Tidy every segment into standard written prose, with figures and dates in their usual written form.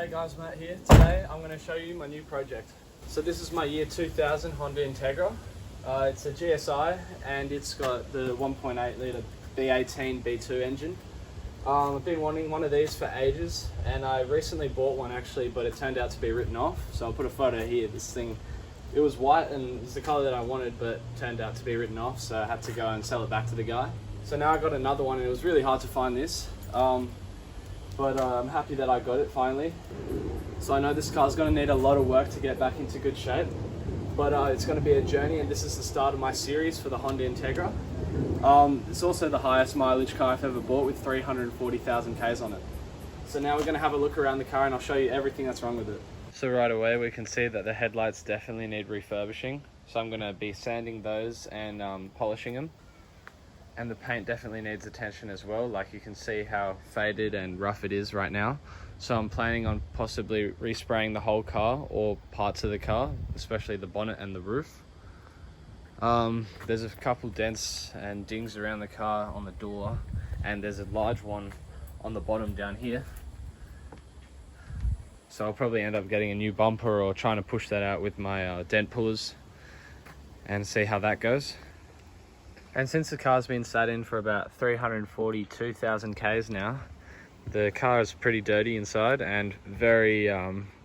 Hey guys, Matt here. Today I'm going to show you my new project. So this is my year 2000 Honda Integra. It's a GSI and it's got the 1.8 litre B18 B2 engine. I've been wanting one of these for ages and I recently bought one actually, but it turned out to be written off. So I'll put a photo here. This thing, it was white and it's the colour that I wanted, but turned out to be written off, so I had to go and sell it back to the guy. So now I got another one and it was really hard to find this. But I'm happy that I got it finally. So I know this car's going to need a lot of work to get back into good shape, but it's going to be a journey, and this is the start of my series for the Honda Integra. It's also the highest mileage car I've ever bought with 340,000 Ks on it. So now we're going to have a look around the car and I'll show you everything that's wrong with it. So right away we can see that the headlights definitely need refurbishing. So I'm going to be sanding those and polishing them. And the paint definitely needs attention as well. Like you can see how faded and rough it is right now. So I'm planning on possibly respraying the whole car or parts of the car, especially the bonnet and the roof. There's a couple dents and dings around the car on the door, and there's a large one on the bottom down here. So I'll probably end up getting a new bumper or trying to push that out with my dent pullers and see how that goes. And since the car's been sat in for about 342,000 Ks now, the car is pretty dirty inside and very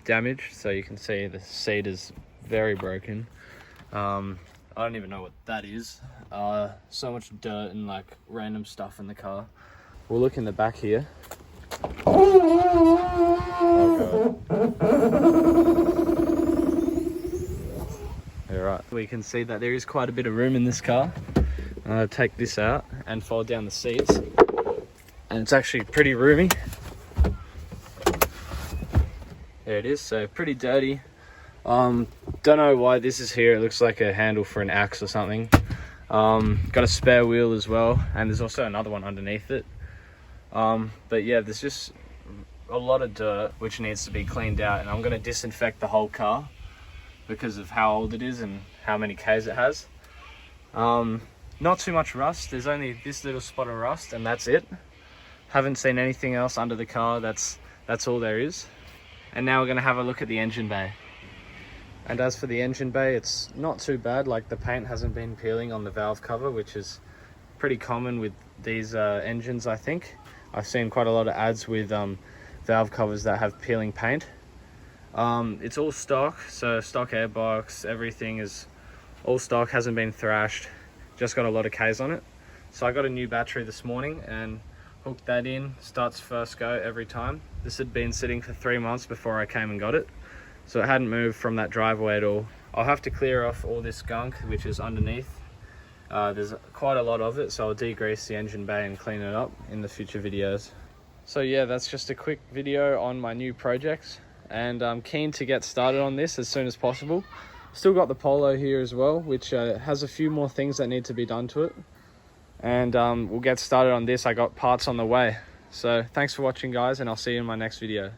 damaged. So you can see the seat is very broken. I don't even know what that is. So much dirt and like random stuff in the car. We'll look in the back here. Oh God. Alright, we can see that there is quite a bit of room in this car. Take this out and fold down the seats, and it's actually pretty roomy. There it is, so pretty dirty. Don't know why this is here. It looks like a handle for an axe or something. Got a spare wheel as well, and there's also another one underneath it. But yeah, there's just a lot of dirt which needs to be cleaned out, and I'm going to disinfect the whole car because of how old it is and how many Ks it has. Not too much rust. There's only this little spot of rust and that's it. Haven't seen anything else under the car. That's all there is. And now we're going to have a look at the engine bay. And as for the engine bay, it's not too bad. Like the paint hasn't been peeling on the valve cover, which is pretty common with these engines, I think. I've seen quite a lot of ads with valve covers that have peeling paint. It's all stock, so stock airbox, everything is all stock, hasn't been thrashed. Just got a lot of Ks on it. So I got a new battery this morning and hooked that in. Starts first go every time. This had been sitting for 3 months before I came and got it, so it hadn't moved from that driveway at all. I'll have to clear off all this gunk which is underneath. There's quite a lot of it, so I'll degrease the engine bay and clean it up in the future videos. So yeah, that's just a quick video on my new project, and I'm keen to get started on this as soon as possible. Still got the Polo here as well, which has a few more things that need to be done to it. And we'll get started on this. I got parts on the way. So thanks for watching guys, and I'll see you in my next video.